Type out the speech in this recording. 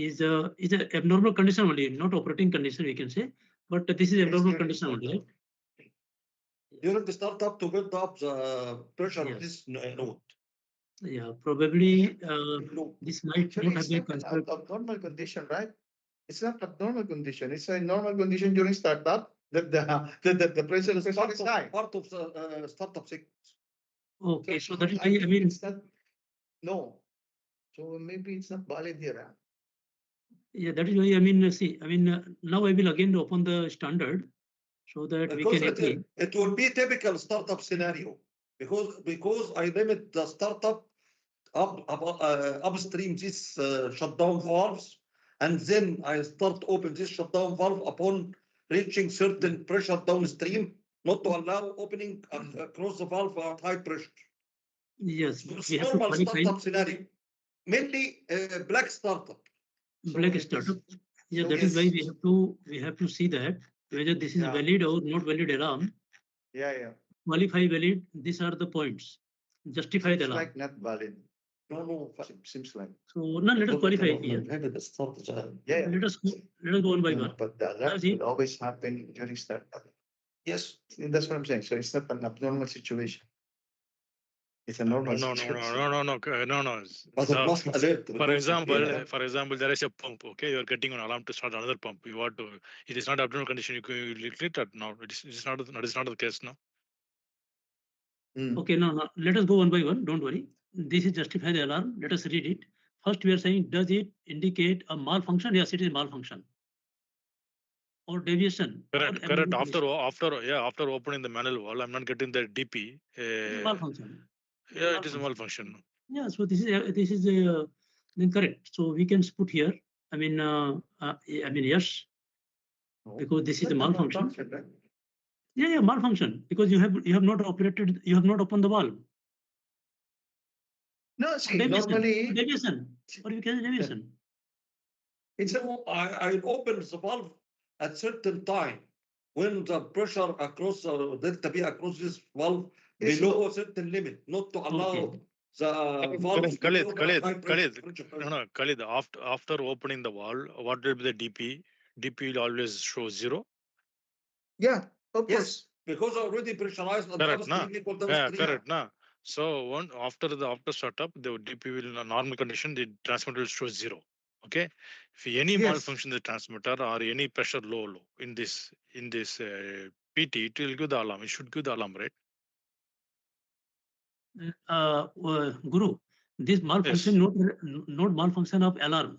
is a abnormal condition only, not operating condition we can say, but this is abnormal condition only, right? During the startup to build up the pressure of Yes. this node. Yeah, probably this might Actually, not have it's been not an considered. abnormal condition, right? It's not abnormal condition. It's a normal condition during startup that the pressure is high. Part of the startup sequence. Okay, so that is why I mean, it's not. No. So maybe it's not valid here. Huh? yeah, that is why I mean, see, I mean, now I will again open the standard so that we Because can agree. it will be typical startup scenario because I limit the startup upstream these shutdown valves, and then I start open this shutdown valve upon reaching certain pressure downstream, not to allow opening across the valve at high pressure. Yes, It's we have to normal qualify startup scenario, mainly black startup. black startup. Yeah, that is why we have to see that whether this is valid or not valid alarm. Yeah. Qualify valid. These are the points. Justify the alarm. Like not valid. No. Seems like. So now let us qualify here. Yeah. Let us go one by one. But the alert will always happen during startup. Yes. That's what I'm saying. So it's not an abnormal situation. It's a normal No. But it must alert. For example, there is a pump. Okay, you are getting an alarm to start another pump. You want to. It is not abnormal condition. You click that. No, it is not. That is not the case. No. Okay, no. Let us go one by one. Don't worry. This is justify the alarm. Let us read it. First, we are saying, does it indicate a malfunction? Yes, it is malfunction. Or deviation. Correct. After opening the manual wall, I'm not getting the DP. Malfunction. Yeah, it is a malfunction. Yeah, so this is incorrect. So we can put here. I mean, yes, because this is a malfunction. Right? Yeah, malfunction because you have not operated. You have not opened the valve. No, see, normally deviation. Or you can deviation. It's I open the valve at certain time when the pressure across delta B across this valve below a certain limit, not to allow the valve. Khalid, after opening the valve, what will be the DP? DP will always show 0. Yeah, of Yes, course. because already pressurized and Correct, correct. So after startup, the DP will in a normal condition, the transmitter will show 0. Okay, if any malfunction in the transmitter or any pressure low in this PT, it will give the alarm. It should give the alarm, right? Guru, this malfunction not malfunction of alarm.